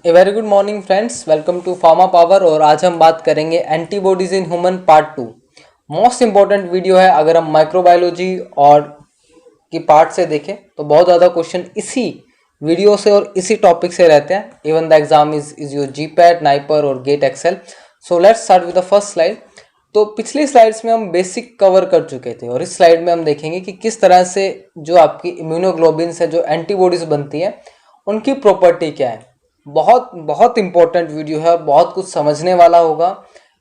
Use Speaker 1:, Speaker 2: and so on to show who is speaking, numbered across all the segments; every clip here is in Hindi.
Speaker 1: A very good morning friends, welcome to Pharma Power. और आज हम बात करेंगे antibodies in human part 2। Most important video है। अगर हम माइक्रोबायोलॉजी और की पार्ट से देखें तो बहुत ज़्यादा क्वेश्चन इसी वीडियो से और इसी टॉपिक से रहते हैं। Even the exam is your GPAT, NIPER और GATE excel. So let's start with the first slide. तो पिछली स्लाइड्स में हम बेसिक कवर कर चुके थे और इस स्लाइड में हम देखेंगे कि किस तरह से जो आपकी इम्यूनोग्लोबिन्स है, जो एंटीबॉडीज बनती हैं, उनकी प्रॉपर्टी क्या है। बहुत बहुत इंपॉर्टेंट वीडियो है, बहुत कुछ समझने वाला होगा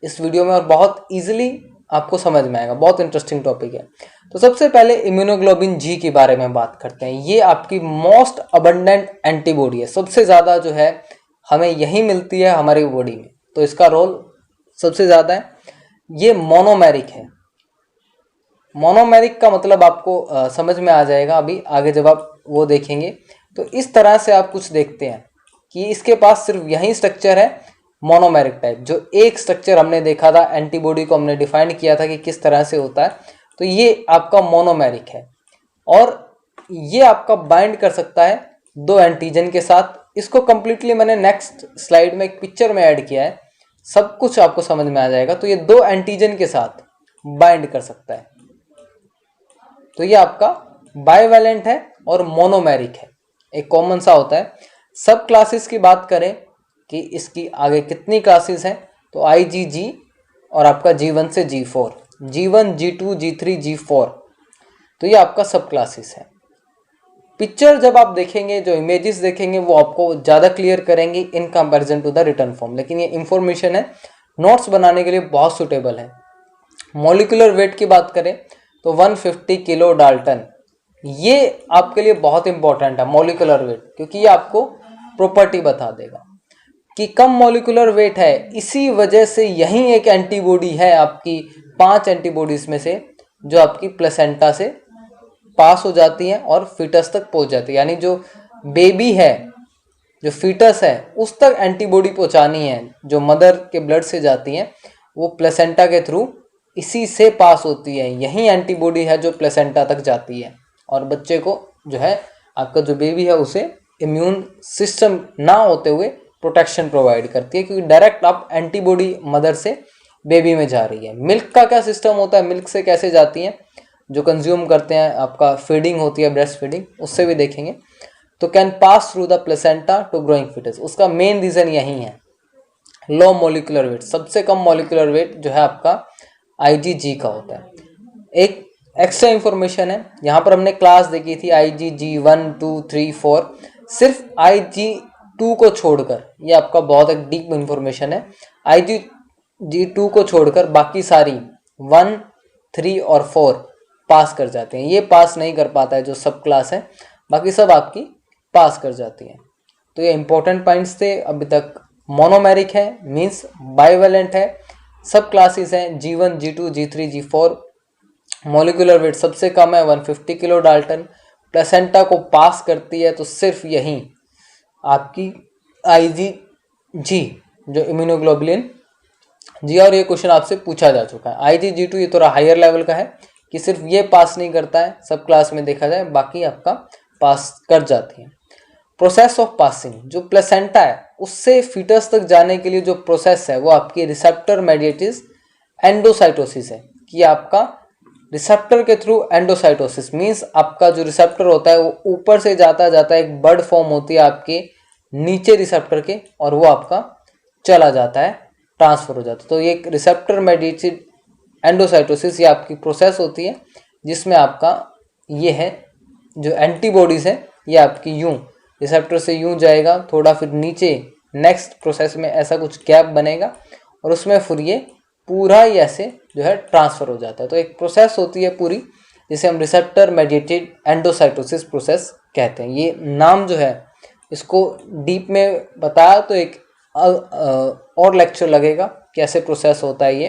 Speaker 1: इस वीडियो में और बहुत इजीली आपको समझ में आएगा। बहुत इंटरेस्टिंग टॉपिक है। तो सबसे पहले इम्यूनोग्लोबिन जी के बारे में बात करते हैं। ये आपकी मोस्ट अबंडेंट एंटीबॉडी है। सबसे ज़्यादा जो है हमें यही मिलती है हमारी बॉडी में, तो इसका रोल सबसे ज़्यादा है। ये मोनोमेरिक है। मोनोमेरिक का मतलब आपको समझ में आ जाएगा अभी आगे जब आप वो देखेंगे। तो इस तरह से आप कुछ देखते हैं कि इसके पास सिर्फ यही स्ट्रक्चर है, मोनोमेरिक टाइप। जो एक स्ट्रक्चर हमने देखा था, एंटीबॉडी को हमने डिफाइन किया था कि किस तरह से होता है, तो ये आपका मोनोमेरिक है। और ये आपका बाइंड कर सकता है दो एंटीजन के साथ। इसको कंप्लीटली मैंने नेक्स्ट स्लाइड में एक पिक्चर में ऐड किया है, सब कुछ आपको समझ में आ जाएगा। तो ये दो एंटीजन के साथ बाइंड कर सकता है। तो ये आपका बाइवैलेंट है और मोनोमेरिक है, एक कॉमन सा होता है। सब क्लासेस की बात करें कि इसकी आगे कितनी क्लासेस हैं, तो IgG और आपका G1 से G4, G1, G2, G3, G4, तो ये आपका सब क्लासेस है। पिक्चर जब आप देखेंगे, जो इमेजेस देखेंगे, वो आपको ज़्यादा क्लियर करेंगे in comparison to the written form. लेकिन ये इंफॉर्मेशन है, नोट्स बनाने के लिए बहुत सुटेबल है। मॉलिक्यूलर वेट की बात करें तो 150 किलो डाल्टन, ये आपके लिए बहुत इंपॉर्टेंट है मॉलिक्यूलर वेट, क्योंकि ये आपको प्रॉपर्टी बता देगा कि कम मॉलिक्यूलर वेट है। इसी वजह से यही एक एंटीबॉडी है आपकी 5 एंटीबॉडीज में से, जो आपकी प्लेसेंटा से पास हो जाती हैं और फीटस तक पहुंच जाती है। यानी जो बेबी है, जो फीटस है, उस तक एंटीबॉडी पहुंचानी है, जो मदर के ब्लड से जाती हैं, वो प्लेसेंटा के थ्रू इसी से पास होती है। यही एंटीबॉडी है जो प्लेसेंटा तक जाती है और बच्चे को जो है, आपका जो बेबी है, उसे इम्यून सिस्टम ना होते हुए प्रोटेक्शन प्रोवाइड करती है, क्योंकि डायरेक्ट आप एंटीबॉडी मदर से बेबी में जा रही है। मिल्क का क्या सिस्टम होता है, मिल्क से कैसे जाती हैं, जो कंज्यूम करते हैं, आपका फीडिंग होती है, ब्रेस्ट फीडिंग, उससे भी देखेंगे। तो can pass through the placenta to growing fetus. उसका मेन रीज़न यही है, लो मॉलिक्यूलर वेट। सबसे कम मॉलिक्यूलर वेट जो है आपका IgG का होता है। एक एक्स्ट्रा इंफॉर्मेशन है, यहाँ पर हमने क्लास देखी थी IgG 1, 2, 3, 4। सिर्फ IgG2 को छोड़कर, ये आपका बहुत एक डीप इंफॉर्मेशन है, IgG2 को छोड़कर बाकी सारी 1, 3 और 4 पास कर जाते हैं। ये पास नहीं कर पाता है जो सब क्लास है, बाकी सब आपकी पास कर जाती हैं। तो ये इंपॉर्टेंट पॉइंट्स थे। अभी तक मोनोमेरिक है, मीन्स बाइवैलेंट है। सब क्लासेस हैं G1, G2, G3, G4। Molecular weight सबसे कम है, 150 किलो डाल्टन। प्लेसेंटा को पास करती है तो सिर्फ यही आपकी IgG, जो इम्यूनोग्लोबुलिन जी। और ये क्वेश्चन आपसे पूछा जा चुका है। IgG2 ये थोड़ा हायर लेवल का है कि सिर्फ ये पास नहीं करता है, सब क्लास में देखा जाए बाकी आपका पास कर जाती है। प्रोसेस ऑफ पासिंग, जो प्लेसेंटा है उससे फीटस तक जाने के लिए जो प्रोसेस है, वो आपकी रिसेप्टर मेडिएटेड एंडोसाइटोसिस है। कि आपका रिसेप्टर के थ्रू एंडोसाइटोसिस मीन्स आपका जो रिसेप्टर होता है वो ऊपर से जाता जाता एक बर्ड फॉर्म होती है आपके नीचे रिसेप्टर के, और वो आपका चला जाता है, ट्रांसफर हो जाता है। तो ये एक रिसेप्टर मेडिएटेड एंडोसाइटोसिस, ये आपकी प्रोसेस होती है, जिसमें आपका ये है जो एंटीबॉडीज़ है, ये आपकी यूं रिसेप्टर से यूं जाएगा थोड़ा, फिर नीचे नेक्स्ट प्रोसेस में ऐसा कुछ गैप बनेगा और उसमें फिर ये पूरा ही ऐसे जो है ट्रांसफ़र हो जाता है। तो एक प्रोसेस होती है पूरी, जिसे हम रिसेप्टर मेडिएटेड एंडोसाइटोसिस प्रोसेस कहते हैं। ये नाम जो है, इसको डीप में बताया तो एक और लेक्चर लगेगा कैसे प्रोसेस होता है ये,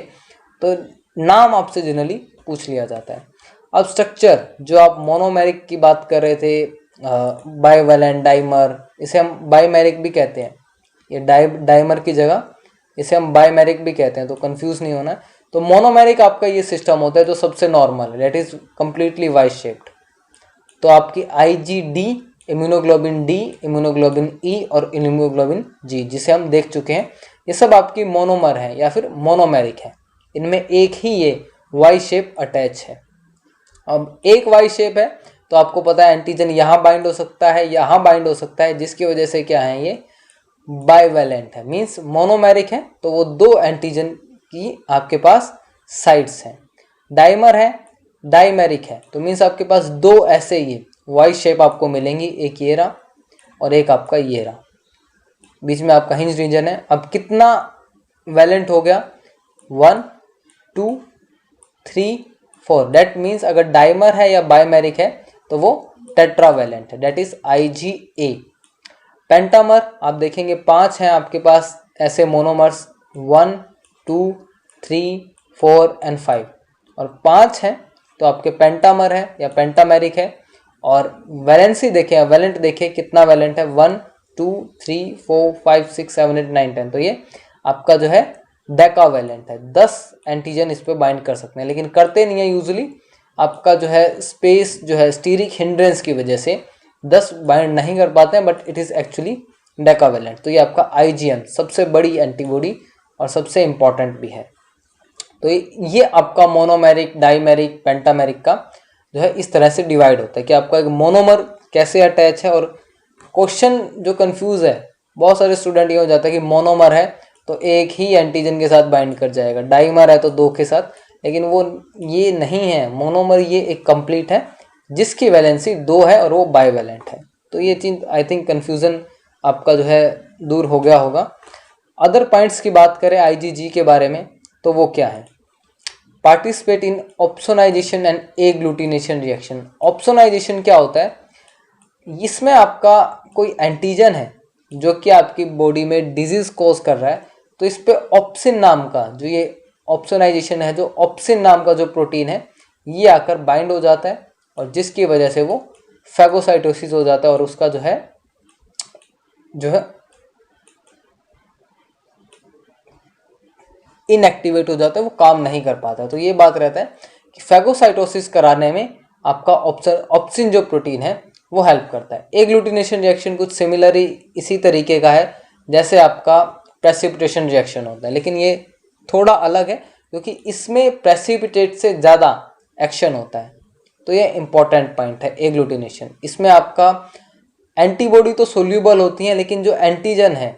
Speaker 1: तो नाम आपसे जनरली पूछ लिया जाता है। अब स्ट्रक्चर, जो आप मोनोमेरिक की बात कर रहे थे, बाइवैलेंट, डाइमर, इसे हम बाइमेरिक भी कहते हैं। ये डाइमर की जगह इसे हम बाइमेरिक भी कहते हैं, तो कंफ्यूज नहीं होना। तो मोनोमेरिक आपका ये सिस्टम होता है जो सबसे नॉर्मल है, that is completely Y shaped. तो आपकी IgD immunoglobin D, immunoglobin E और इम्यूनोग्लोबिन जी, जिसे हम देख चुके हैं। ये सब आपकी मोनोमर है या फिर मोनोमेरिक है। इनमें एक ही ये वाई शेप अटैच है। अब एक वाई शेप है तो आपको पता है एंटीजन यहाँ बाइंड हो सकता है, यहाँ बाइंड हो सकता है, जिसकी वजह से क्या है, ये बाइवेलेंट है। मीन्स मोनोमेरिक है तो वो दो एंटीजन की आपके पास साइड्स हैं। डाइमर है, डाइमेरिक है, तो मीन्स आपके पास दो ऐसे ये वाई शेप आपको मिलेंगी, एक ये रहा और एक आपका ये रहा, बीच में आपका हिंज रीजन है। अब कितना वैलेंट हो गया, 1 2 3 4। दैट मीन्स अगर डाइमर है या बाइमेरिक है तो वो टेट्रावैलेंट है, दैट इज IgA। पेंटामर आप देखेंगे 5 हैं आपके पास ऐसे मोनोमर्स, 1 2 3 4 एंड 5, और 5 हैं तो आपके पेंटामर है या पेंटामेरिक है। और वैलेंसी देखें, वैलेंट देखें कितना वैलेंट है, 1 2 3 4 5 6 7 8 9 10, तो ये आपका जो है डेकावैलेंट है। 10 एंटीजन इस पे बाइंड कर सकते हैं, लेकिन करते नहीं है यूजुअली। आपका जो है स्पेस जो है स्टीरिक हिंड्रेंस की वजह से 10 बाइंड नहीं कर पाते हैं, बट इट इज़ एक्चुअली डेकावैलेंट। तो ये आपका IgM सबसे बड़ी एंटीबॉडी और सबसे इम्पॉर्टेंट भी है। तो ये आपका मोनोमेरिक, डाइमेरिक, पेंटामेरिक का जो है इस तरह से डिवाइड होता है कि आपका एक मोनोमर कैसे अटैच है। और क्वेश्चन जो कंफ्यूज है, बहुत सारे स्टूडेंट ये हो जाता है कि मोनोमर है तो एक ही एंटीजन के साथ बाइंड कर जाएगा, डाइमर है तो दो के साथ, लेकिन वो ये नहीं है। मोनोमर ये एक कंप्लीट है जिसकी वैलेंसी 2 है और वो बाइवेलेंट है। तो ये चीज आई थिंक कन्फ्यूज़न आपका जो है दूर हो गया होगा। अदर पॉइंट्स की बात करें IgG के बारे में तो वो क्या है, participate in opsonization and agglutination reaction. Opsonization क्या होता है, इसमें आपका कोई एंटीजन है जो कि आपकी बॉडी में डिजीज कॉज कर रहा है, तो इस पे ऑप्सिन नाम का जो ये ऑप्सोनाइजेशन है, जो ऑप्सिन नाम का जो प्रोटीन है ये आकर बाइंड हो जाता है, और जिसकी वजह से वो फैगोसाइटोसिस हो जाता है और उसका जो है इनएक्टिवेट हो जाता है, वो काम नहीं कर पाता। तो ये बात रहता है कि फैगोसाइटोसिस कराने में आपका ऑप्सिन जो प्रोटीन है वो हेल्प करता है। एग्लूटिनेशन रिएक्शन कुछ सिमिलर ही इसी तरीके का है जैसे आपका प्रेसिपिटेशन रिएक्शन होता है, लेकिन ये थोड़ा अलग है क्योंकि इसमें प्रेसिपिटेट से ज़्यादा एक्शन होता है। तो ये इंपॉर्टेंट पॉइंट है एग्लूटिनेशन। इसमें आपका एंटीबॉडी तो सोल्यूबल होती है, लेकिन जो एंटीजन है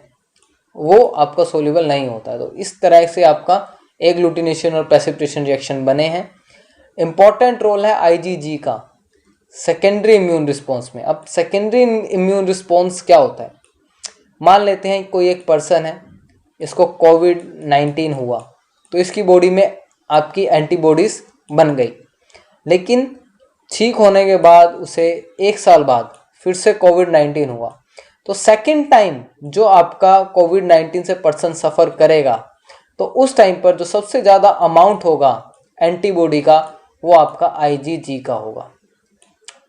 Speaker 1: वो आपका सोल्यूबल नहीं होता है। तो इस तरह से आपका एग्लूटिनेशन और प्रेसिपिटेशन रिएक्शन बने हैं। इंपॉर्टेंट रोल है IgG का सेकेंडरी इम्यून रिस्पॉन्स में। अब सेकेंडरी इम्यून रिस्पॉन्स क्या होता है, मान लेते हैं कोई एक पर्सन है, इसको COVID-19 हुआ, तो इसकी बॉडी में आपकी एंटीबॉडीज बन गई, लेकिन ठीक होने के बाद उसे 1 साल बाद फिर से COVID-19 हुआ, तो सेकेंड टाइम जो आपका COVID-19 से पर्सन सफ़र करेगा, तो उस टाइम पर जो सबसे ज़्यादा अमाउंट होगा एंटीबॉडी का वो आपका IgG का होगा।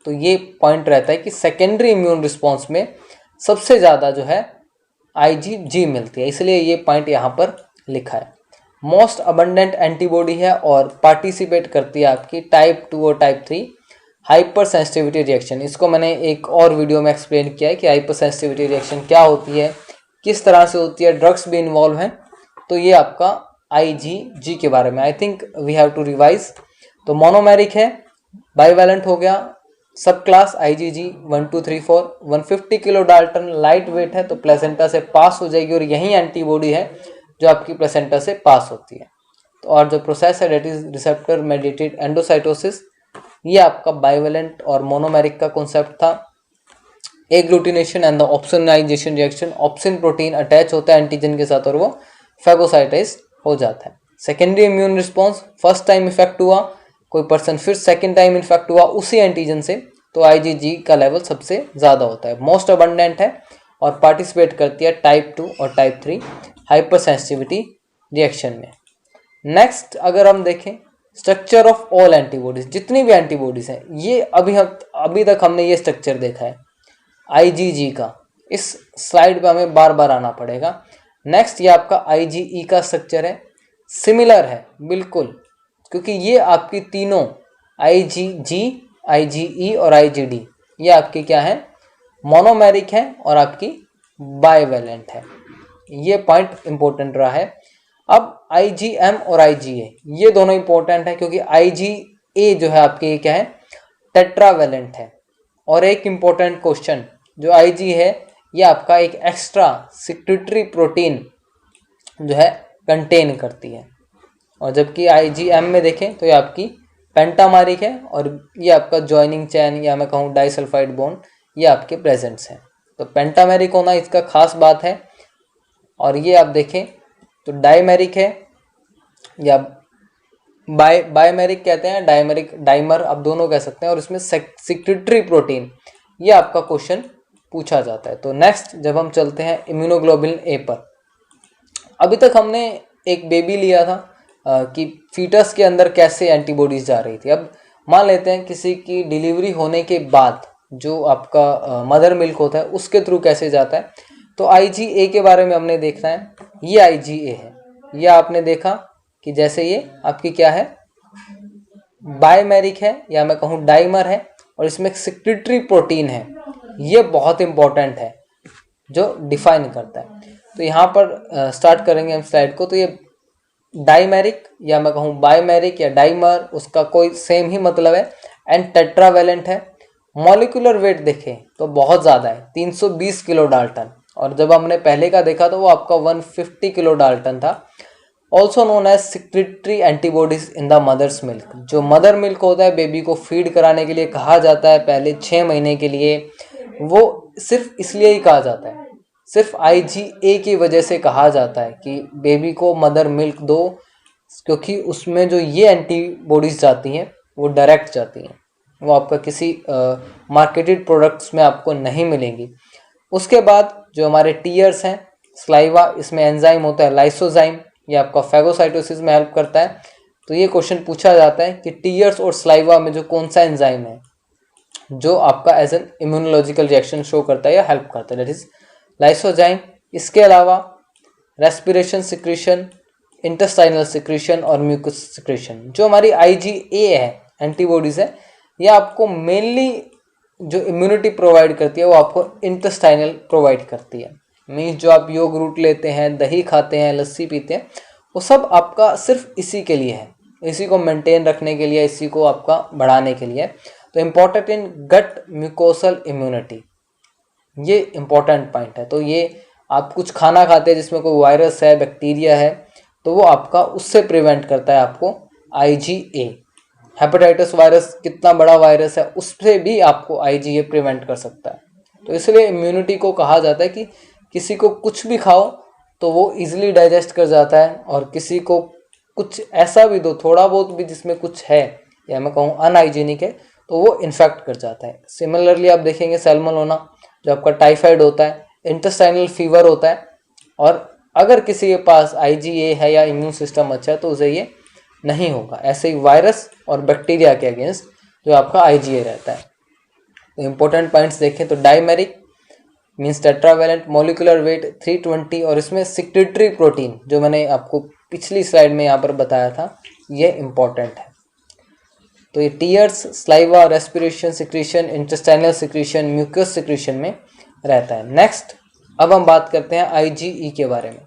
Speaker 1: तो ये पॉइंट रहता है कि सेकेंडरी इम्यून रिस्पॉन्स में सबसे ज़्यादा जो है IgG मिलती है, इसलिए ये पॉइंट यहाँ पर लिखा है। मोस्ट अबंडेंट एंटीबॉडी है और पार्टिसिपेट करती है आपकी टाइप 2 और टाइप 3 हाइपर सेंसिटिविटी रिएक्शन। इसको मैंने एक और वीडियो में एक्सप्लेन किया है कि हाइपर सेंसिटिविटी रिएक्शन क्या होती है, किस तरह से होती है, ड्रग्स भी इन्वॉल्व हैं। तो ये आपका IgG के बारे में I think we have to revise. तो मोनोमेरिक है, बाइवेलेंट हो गया, sub class IgG 1 2 3 4, 150 kilo dalton light weight है तो प्लेसेंटा से पास हो जाएगी, और यही एंटीबॉडी है जो आपकी प्लेसेंटा से पास होती है। तो और जो प्रोसेस है that is receptor mediated endocytosis, ये आपका बाइवेलेंट और मोनोमेरिक का कॉन्सेप्ट था। Agglutination and the opsonization reaction, opsin protein attach होता है एंटीजन के साथ और वो फैगोसाइटाइज हो जाता है। Secondary immune response, first time effect हुआ कोई पर्सन, फिर सेकेंड टाइम इन्फेक्ट हुआ उसी एंटीजन से, तो IgG का लेवल सबसे ज़्यादा होता है। मोस्ट अबंडेंट है और पार्टिसिपेट करती है टाइप 2 और टाइप 3 हाइपर सेंसिटिविटी रिएक्शन में। नेक्स्ट अगर हम देखें स्ट्रक्चर ऑफ ऑल एंटीबॉडीज, जितनी भी एंटीबॉडीज हैं, ये अभी तक हमने ये स्ट्रक्चर देखा है IgG का। इस स्लाइड पे हमें बार बार आना पड़ेगा। नेक्स्ट ये आपका IgE का स्ट्रक्चर है, सिमिलर है बिल्कुल, क्योंकि ये आपकी तीनों IgG, IgE और IgD ये आपकी क्या है, मोनोमेरिक है और आपकी बाइवेलेंट है। ये पॉइंट इंपॉर्टेंट रहा है। अब IgM और IgA ये दोनों इंपॉर्टेंट है, क्योंकि IgA जो है आपके क्या है, टेट्रावेलेंट है। और एक इंपॉर्टेंट क्वेश्चन, जो IG है ये आपका एक एक्स्ट्रा सिक्रेटरी प्रोटीन जो है कंटेन करती है, और जबकि IgM में देखें तो ये आपकी पेंटामेरिक है और ये आपका जॉइनिंग चैन या मैं कहूँ डाइसल्फाइड बॉन्ड ये आपके प्रेजेंट्स हैं। तो पेंटामेरिक होना इसका खास बात है। और ये आप देखें तो डाइमेरिक है या बायमेरिक कहते हैं, डाइमेरिक डाइमर आप दोनों कह सकते हैं, और इसमें सिक्रेटरी प्रोटीन ये आपका क्वेश्चन पूछा जाता है। तो नेक्स्ट जब हम चलते हैं इम्यूनोग्लोबुलिन ए पर, अभी तक हमने एक बेबी लिया था कि फीटस के अंदर कैसे एंटीबॉडीज जा रही थी। अब मान लेते हैं किसी की डिलीवरी होने के बाद जो आपका मदर मिल्क होता है उसके थ्रू कैसे जाता है। तो IgA के बारे में हमने देखना है। ये IgA है, ये आपने देखा कि जैसे ये आपकी क्या है, बायमेरिक है या मैं कहूँ डाइमर है, और इसमें सिक्रेटरी प्रोटीन है। ये बहुत इंपॉर्टेंट है जो डिफाइन करता है। तो यहाँ पर स्टार्ट करेंगे हम स्लाइड को। तो ये डाइमेरिक या मैं कहूँ बायमेरिक या डाइमर, उसका कोई सेम ही मतलब है, एंड टेट्रावेलेंट है। मॉलिक्यूलर वेट देखें तो बहुत ज़्यादा है, 320 किलो डाल्टन, और जब हमने पहले का देखा तो वो आपका 150 किलो डाल्टन था। Also known as secretory antibodies in the mother's milk. जो मदर मिल्क होता है बेबी को फीड कराने के लिए कहा जाता है पहले 6 महीने के लिए, वो सिर्फ इसलिए ही कहा जाता है, सिर्फ IgA की वजह से कहा जाता है कि बेबी को मदर मिल्क दो, क्योंकि उसमें जो ये एंटीबॉडीज जाती हैं वो डायरेक्ट जाती हैं, वो आपका किसी मार्केटेड प्रोडक्ट्स में आपको नहीं मिलेंगी। उसके बाद जो हमारे टीयर्स हैं, स्लाइवा, इसमें एंजाइम होता है लाइसोजाइम, ये आपका फैगोसाइटोसिस में हेल्प करता है। तो ये क्वेश्चन पूछा जाता है कि टीयर्स और स्लाइवा में जो कौन सा एंजाइम है जो आपका as an immunological reaction show करता है या हेल्प करता है, दैट इज लाइसोजाइम। इसके अलावा रेस्पिरेशन सिक्रीशन, इंटेस्टाइनल सिक्रीशन और म्यूकस सिक्रीशन। जो हमारी IgA है, एंटीबॉडीज है, ये आपको मेनली जो इम्यूनिटी प्रोवाइड करती है वो आपको इंटेस्टाइनल प्रोवाइड करती है। मीन्स जो आप योगर्ट लेते हैं, दही खाते हैं, लस्सी पीते हैं, वो सब आपका सिर्फ इसी के लिए है, इसी को मेंटेन रखने के लिए, इसी को आपका बढ़ाने के लिए। तो important in gut mucosal immunity, ये इम्पोर्टेंट पॉइंट है। तो ये आप कुछ खाना खाते हैं जिसमें कोई वायरस है, बैक्टीरिया है, तो वो आपका उससे प्रिवेंट करता है आपको IgA। हेपेटाइटिस वायरस कितना बड़ा वायरस है, उससे भी आपको IgA प्रिवेंट कर सकता है। तो इसलिए इम्यूनिटी को कहा जाता है कि किसी को कुछ भी खाओ तो वो इजीली डाइजेस्ट कर जाता है, और किसी को कुछ ऐसा भी दो थोड़ा बहुत भी जिसमें कुछ है या मैं कहूँ अनहाइजीनिक है, तो वो इन्फेक्ट कर जाता है। सिमिलरली आप देखेंगे सैल्मोनेला जो आपका टाइफाइड होता है, इंटेस्टाइनल फीवर होता है, और अगर किसी के पास IgA है या इम्यून सिस्टम अच्छा है तो उसे ये नहीं होगा। ऐसे ही वायरस और बैक्टीरिया के अगेंस्ट जो आपका IgA रहता है। तो इम्पोर्टेंट पॉइंट्स देखें तो dimeric means tetravalent, molecular weight 320, और इसमें सिक्रेटरी प्रोटीन जो मैंने आपको पिछली स्लाइड में यहाँ पर बताया था ये इम्पोर्टेंट है। तो ये tears, saliva, respiration secretion, intestinal secretion, mucus secretion में रहता है। नेक्स्ट अब हम बात करते हैं IgE के बारे में।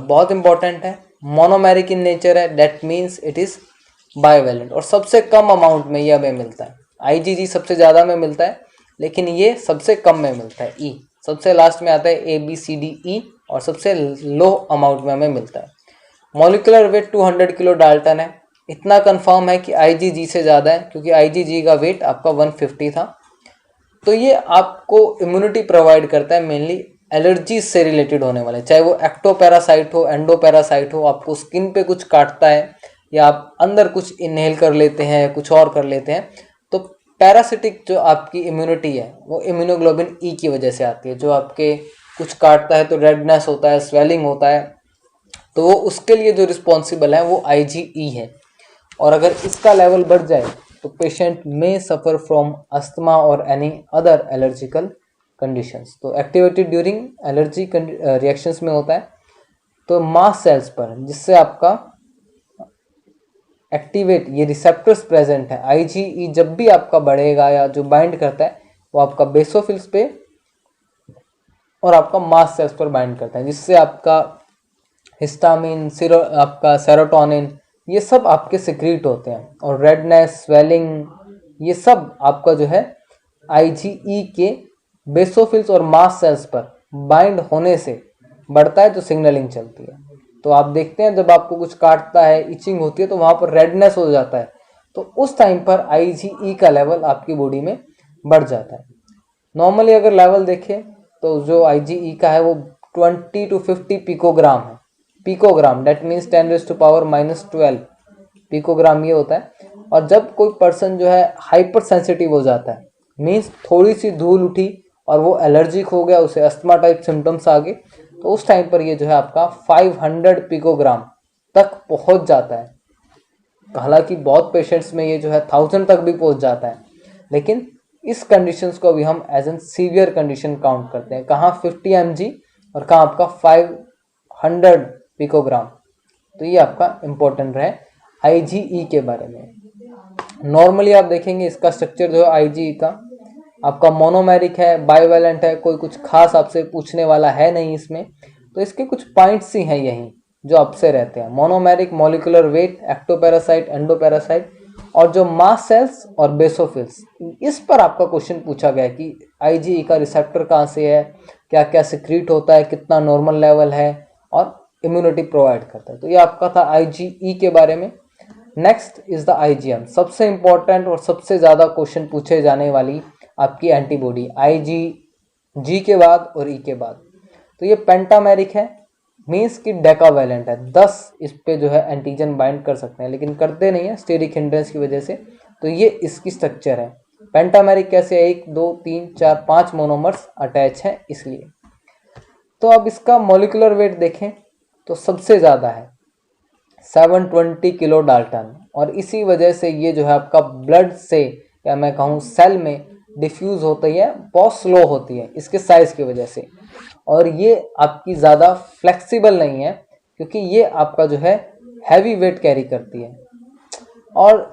Speaker 1: बहुत इंपॉर्टेंट है, मोनोमेरिक इन नेचर है, that means it is bivalent, और सबसे कम अमाउंट में यह हमें मिलता है। IgG सबसे ज़्यादा में मिलता है, लेकिन ये सबसे कम में मिलता है। E सबसे लास्ट में आता है, ABCDE, और सबसे लो अमाउंट में हमें मिलता है। मॉलिक्यूलर वेट 200 किलो डाल्टन है। इतना कंफर्म है कि IgG से ज़्यादा है, क्योंकि IgG का वेट आपका 150 था। तो ये आपको इम्यूनिटी प्रोवाइड करता है मेनली एलर्जी से रिलेटेड होने वाले, चाहे वो एक्टोपैरासाइट हो, एंडोपैरासाइट हो, आपको स्किन पे कुछ काटता है या आप अंदर कुछ इनहेल कर लेते हैं या कुछ और कर लेते हैं, तो पैरासिटिक जो आपकी इम्यूनिटी है वो इम्यूनोग्लोबिन E की वजह से आती है। जो आपके कुछ काटता है तो रेडनेस होता है, स्वेलिंग होता है, तो वो उसके लिए जो रिस्पॉन्सिबल है वो IgE है। और अगर इसका लेवल बढ़ जाए तो पेशेंट में सफ़र फ्रॉम अस्थमा और एनी अदर एलर्जिकल कंडीशंस। तो एक्टिवेटेड ड्यूरिंग एलर्जी रिएक्शंस में होता है, तो मास्ट सेल्स पर, जिससे आपका एक्टिवेट ये रिसेप्टर्स प्रेजेंट है। IgE जब भी आपका बढ़ेगा या जो बाइंड करता है वो आपका बेसोफिल्स पे और आपका मास्ट सेल्स पर बाइंड करता है, जिससे आपका हिस्टामिन, आपका सेरोटोनिन, ये सब आपके सिक्रीट होते हैं। और रेडनेस, स्वेलिंग, ये सब आपका जो है IgE के बेसोफिल्स और मास्ट सेल्स पर बाइंड होने से बढ़ता है, जो सिग्नलिंग चलती है। तो आप देखते हैं जब आपको कुछ काटता है, इचिंग होती है, तो वहाँ पर रेडनेस हो जाता है, तो उस टाइम पर IgE का लेवल आपकी बॉडी में बढ़ जाता है। नॉर्मली अगर लेवल देखें तो जो IgE का है वो 20 to 50 पिकोग्राम है। पिकोग्राम दैट मीन्स 10⁻⁻12 पिकोग्राम ये होता है। और जब कोई पर्सन जो है हाइपर सेंसिटिव हो जाता है, मीन्स थोड़ी सी धूल उठी और वो एलर्जिक हो गया, उसे अस्थमा टाइप सिम्टम्स आ गए, तो उस टाइम पर ये जो है आपका 500 पिकोग्राम तक पहुंच जाता है। हालांकि बहुत पेशेंट्स में ये जो है 1000 तक भी पहुंच जाता है, लेकिन इस कंडीशंस को अभी हम as an severe condition count करते हैं। कहाँ 50 mg और कहाँ आपका 500 पिकोग्राम। तो ये आपका इम्पोर्टेंट रहे IgE के बारे में। नॉर्मली आप देखेंगे इसका स्ट्रक्चर जो है IgE का आपका मोनोमेरिक है, बाइवेलेंट है, कोई कुछ खास आपसे पूछने वाला है नहीं इसमें। तो इसके कुछ पॉइंट्स ही हैं यही जो आपसे रहते हैं। Monomeric, molecular weight, ectoparasite, endoparasite, और जो मास्ट सेल्स और बेसोफिल्स, इस पर आपका क्वेश्चन पूछा गया कि IgE का रिसेप्टर कहाँ से है, क्या क्या सिक्रीट होता है, कितना नॉर्मल लेवल है, और इम्यूनिटी प्रोवाइड करता है। तो ये आपका था IgE के बारे में। नेक्स्ट इज द IgM, सबसे इंपॉर्टेंट और सबसे ज़्यादा क्वेश्चन पूछे जाने वाली आपकी एंटीबॉडी IgG के बाद और E के बाद। तो ये पेंटामेरिक है, मीन्स कि डेकावैलेंट है, 10 इस पे जो है एंटीजन बाइंड कर सकते हैं, लेकिन करते नहीं है स्टेरिक हिंड्रेंस की वजह से। तो ये इसकी स्ट्रक्चर है। पेंटामेरिक कैसे, 1 2 3 4 5 मोनोमर्स अटैच हैं इसलिए। तो अब इसका मॉलिक्यूलर वेट देखें तो सबसे ज़्यादा है 720 किलो डाल्टन, और इसी वजह से ये जो है आपका ब्लड से, या मैं कहूँ सेल में डिफ्यूज़ होती है, बहुत स्लो होती है इसके साइज़ की वजह से। और ये आपकी ज़्यादा फ्लेक्सिबल नहीं है, क्योंकि ये आपका जो है हैवी वेट कैरी करती है। और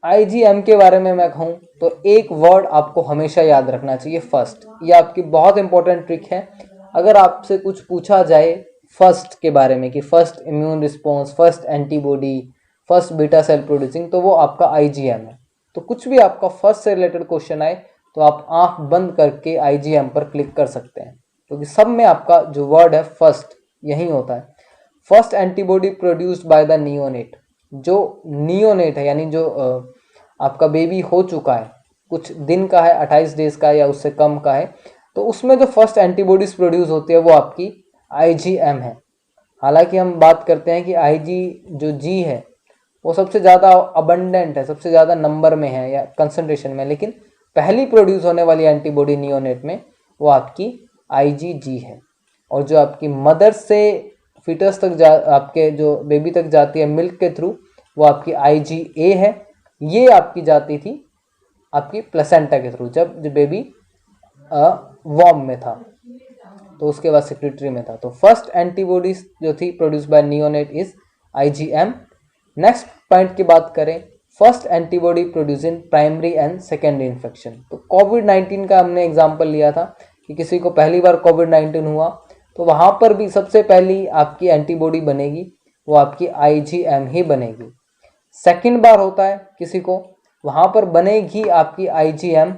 Speaker 1: IgM के बारे में मैं कहूँ तो एक वर्ड आपको हमेशा याद रखना चाहिए, फर्स्ट। ये आपकी बहुत इंपॉर्टेंट ट्रिक है। अगर आपसे कुछ पूछा जाए फर्स्ट के बारे में कि first immune response, first antibody, first beta cell producing, तो वो आपका IgM है। तो कुछ भी आपका फर्स्ट से रिलेटेड क्वेश्चन आए तो आप आंख बंद करके IgM पर क्लिक कर सकते हैं, क्योंकि सब में आपका जो वर्ड है फर्स्ट यही होता है। First antibody produced by the neonate, जो नियोनेट है यानी जो आपका बेबी हो चुका है, कुछ दिन का है, 28 डेज का या उससे कम का है, तो उसमें जो फर्स्ट एंटीबॉडीज प्रोड्यूस होती है वो आपकी IgM है। हालांकि हम बात करते हैं कि Ig है वो सबसे ज़्यादा अबंडेंट है, सबसे ज़्यादा नंबर में है या कंसंट्रेशन में, लेकिन पहली प्रोड्यूस होने वाली एंटीबॉडी नियोनेट में वो आपकी IgG है। और जो आपकी मदर से फीटस तक आपके जो बेबी तक जाती है मिल्क के थ्रू, वो आपकी IgA है। ये आपकी जाती थी आपकी प्लेसेंटा के थ्रू, जब बेबी वॉर्म में था, तो उसके बाद सेक्रेटरी में था। तो फर्स्ट एंटीबॉडीज जो थी produce by neonate is IgM। Next point की बात करें, first antibody produce in primary and secondary infection. तो कोविड-19 का हमने एग्जांपल लिया था कि किसी को पहली बार कोविड-19 हुआ, तो वहाँ पर भी सबसे पहली आपकी एंटीबॉडी बनेगी वो आपकी IgM ही बनेगी। सेकेंड बार होता है किसी को, वहाँ पर बनेगी आपकी IgM,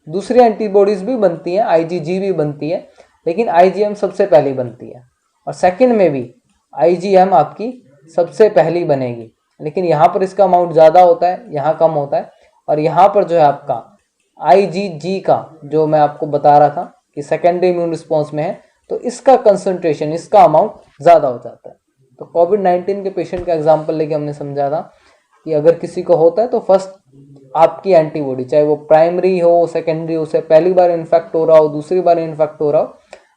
Speaker 1: दूसरी एंटीबॉडीज भी बनती हैं, IgG भी बनती है, लेकिन IgM सबसे पहली बनती है। और सेकेंड में भी IgM आपकी सबसे पहली बनेगी, लेकिन यहाँ पर इसका अमाउंट ज़्यादा होता है, यहाँ कम होता है। और यहाँ पर जो है आपका IgG का जो मैं आपको बता रहा था कि सेकेंडरी इम्यून रिस्पॉन्स में है, तो इसका कंसंट्रेशन, इसका अमाउंट ज़्यादा हो जाता है। तो कोविड-19 के पेशेंट का एग्जाम्पल लेके हमने समझा था कि अगर किसी को होता है तो फर्स्ट आपकी एंटीबॉडी, चाहे वो प्राइमरी हो, सेकेंडरी हो, उसे पहली बार इन्फेक्ट हो रहा हो, दूसरी बार इन्फेक्ट हो रहा हो,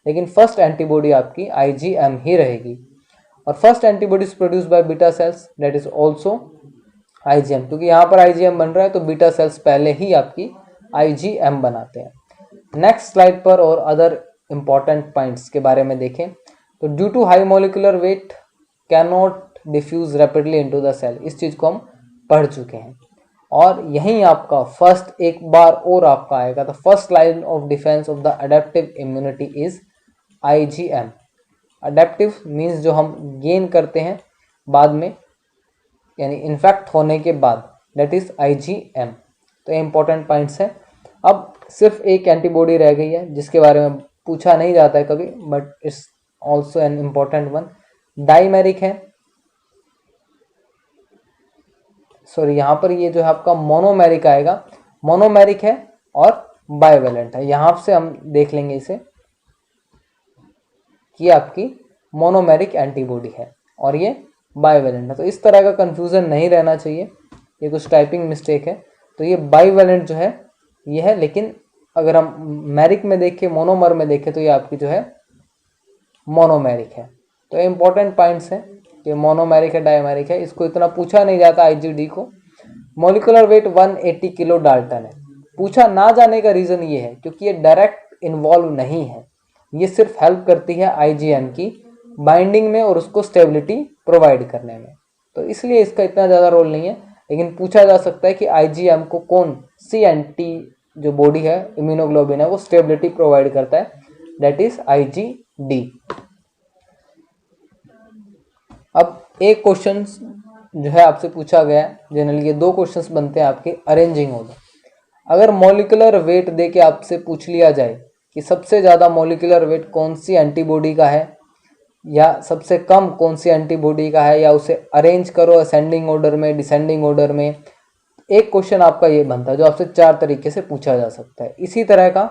Speaker 1: लेकिन फर्स्ट एंटीबॉडी आपकी IgM ही रहेगी। और first antibody is produce by beta cells, that is also IgM, क्योंकि यहाँ पर IgM बन रहा है तो बीटा सेल्स पहले ही आपकी IgM बनाते हैं। नेक्स्ट स्लाइड पर और अदर इंपॉर्टेंट पॉइंट्स के बारे में देखें तो due to high molecular weight can not diffuse rapidly into the cell, इस चीज़ को हम पढ़ चुके हैं। और यहीं आपका फर्स्ट एक बार और आपका आएगा, the first line of defence of the adaptive immunity is IgM। Adaptive means जो हम गेन करते हैं बाद में, यानी इन्फेक्ट होने के बाद, दैट इज IgM। तो ये इंपॉर्टेंट पॉइंट्स हैं। अब सिर्फ एक एंटीबॉडी रह गई है जिसके बारे में पूछा नहीं जाता है कभी, but it's also an important one. Dimeric है, सॉरी यहाँ पर ये जो है आपका मोनोमेरिक आएगा, मोनोमेरिक है और बाइवेलेंट है। यहाँ से हम देख लेंगे इसे कि आपकी मोनोमेरिक एंटीबॉडी है और ये बाइवेलेंट है। तो इस तरह का कंफ्यूजन नहीं रहना चाहिए, ये कुछ टाइपिंग मिस्टेक है। तो ये बाइवेलेंट जो है ये है, लेकिन अगर हम मैरिक में देखें, मोनोमर में देखें, तो ये आपकी जो है मोनोमेरिक है। तो ये इंपॉर्टेंट पॉइंट्स हैं, ये मोनोमेरिक है, डायमेरिक है, इसको इतना पूछा नहीं जाता IgD को। मॉलिक्यूलर वेट 180 किलो डाल्टन है। पूछा ना जाने का रीज़न ये है क्योंकि ये डायरेक्ट इन्वॉल्व नहीं है, ये सिर्फ हेल्प करती है IgM की बाइंडिंग में और उसको स्टेबिलिटी प्रोवाइड करने में, तो इसलिए इसका इतना ज़्यादा रोल नहीं है। लेकिन पूछा जा सकता है कि IgM को कौन सी एंटी जो बॉडी है, इम्यूनोग्लोबिन है, वो स्टेबिलिटी प्रोवाइड करता है, दैट इज IgD। अब एक क्वेश्चन जो है आपसे पूछा गया है, जनरली ये दो क्वेश्चंस बनते हैं आपके अरेंजिंग ऑर्डर। अगर मॉलिक्यूलर वेट दे के आपसे पूछ लिया जाए कि सबसे ज़्यादा मॉलिक्यूलर वेट कौन सी एंटीबॉडी का है या सबसे कम कौन सी एंटीबॉडी का है, या उसे अरेंज करो असेंडिंग ऑर्डर में, डिसेंडिंग ऑर्डर में, एक क्वेश्चन आपका ये बनता है जो आपसे 4 तरीके से पूछा जा सकता है। इसी तरह का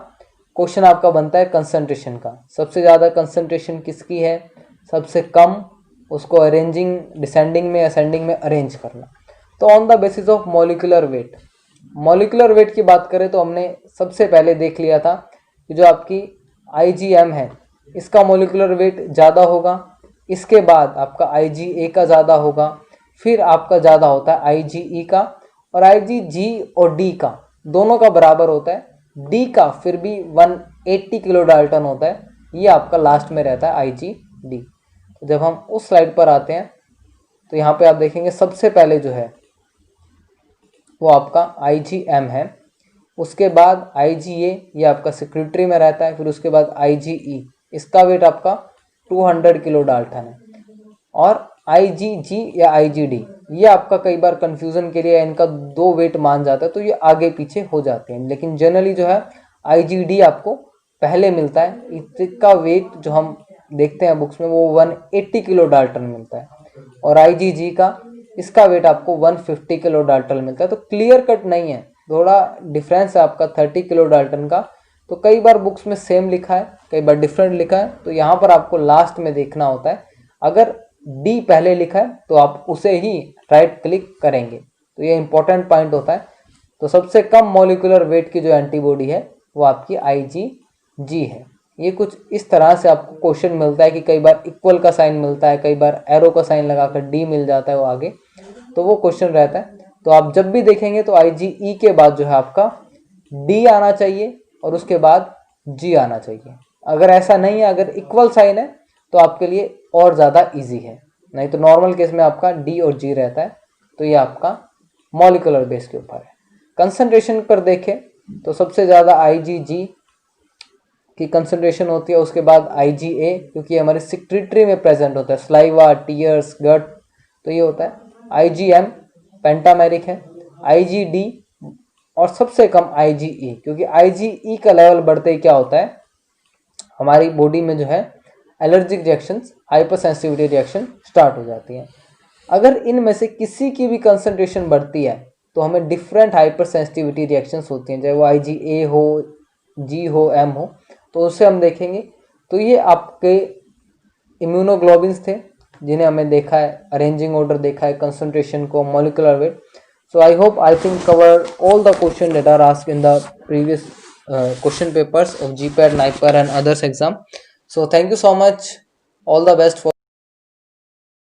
Speaker 1: क्वेश्चन आपका बनता है कंसंट्रेशन का, सबसे ज़्यादा कंसंट्रेशन किसकी है, सबसे कम, उसको अरेंजिंग डिसेंडिंग में असेंडिंग में अरेंज करना। तो on the basis of molecular weight, molecular weight की बात करें तो हमने सबसे पहले देख लिया था कि जो आपकी IgM है इसका मॉलिक्यूलर वेट ज़्यादा होगा, इसके बाद आपका IgA का ज़्यादा होगा, फिर आपका ज़्यादा होता है IgE का, और IgG और D का दोनों का बराबर होता है, D का फिर भी 180 किलो डाल्टन होता है, ये आपका लास्ट में रहता है IgD। जब हम उस स्लाइड पर आते हैं तो यहाँ पे आप देखेंगे सबसे पहले जो है वो आपका IgM है, उसके बाद IgA ये आपका सेक्रेटरी में रहता है, फिर उसके बाद IgE इसका वेट आपका 200 किलो डाल्टन है, और IgG या IgD ये आपका कई बार कंफ्यूजन के लिए इनका 2 वेट मान जाता है तो ये आगे पीछे हो जाते हैं, लेकिन जनरली जो है IgD आपको पहले मिलता है। इसका वेट जो हम देखते हैं बुक्स में वो 180 किलो डाल्टन मिलता है, और IgG का इसका वेट आपको 150 किलो डाल्टन मिलता है। तो क्लियर कट नहीं है, थोड़ा डिफरेंस है आपका 30 किलो डाल्टन का। तो कई बार बुक्स में सेम लिखा है, कई बार डिफरेंट लिखा है, तो यहाँ पर आपको लास्ट में देखना होता है। अगर D पहले लिखा है तो आप उसे ही राइट क्लिक करेंगे, तो ये इंपॉर्टेंट पॉइंट होता है। तो सबसे कम मॉलिक्यूलर वेट की जो एंटीबॉडी है वो आपकी IgG है। ये कुछ इस तरह से आपको क्वेश्चन मिलता है कि कई बार इक्वल का साइन मिलता है, कई बार एरो का साइन लगाकर D मिल जाता है वो आगे, तो वो क्वेश्चन रहता है। तो आप जब भी देखेंगे तो IgE के बाद जो है आपका D आना चाहिए और उसके बाद G आना चाहिए। अगर ऐसा नहीं है, अगर इक्वल साइन है तो आपके लिए और ज़्यादा इजी है, नहीं तो नॉर्मल केस में आपका D और G रहता है। तो ये आपका मॉलिक्यूलर बेस के ऊपर है। कंसंट्रेशन पर देखें तो सबसे ज़्यादा IgG की कंसंट्रेशन होती है, उसके बाद IgA क्योंकि हमारे सिक्रेटरी में प्रेजेंट होता है, स्लाइवा, टीयर्स, गट, तो ये होता है। IgM पेंटामेरिक है, IgD और सबसे कम IgE, क्योंकि IgE का लेवल बढ़ते ही क्या होता है हमारी बॉडी में जो है allergic reactions, hyper sensitivity reaction start हो जाती हैं। अगर इनमें से किसी की भी कंसंट्रेशन बढ़ती है तो हमें डिफरेंट हाइपर सेंसिटिविटी रिएक्शंस होती हैं, चाहे वो IgA हो, G हो, M हो, तो उससे हम देखेंगे। तो ये आपके इम्यूनोग्लोबिन्स थे जिन्हें हमें देखा है, अरेंजिंग ऑर्डर देखा है, कंसंट्रेशन को, molecular weight. So I hope I think cover all the questions that are asked in the previous question papers of GPAT, NIPER and others exam. So thank you so much. All the best for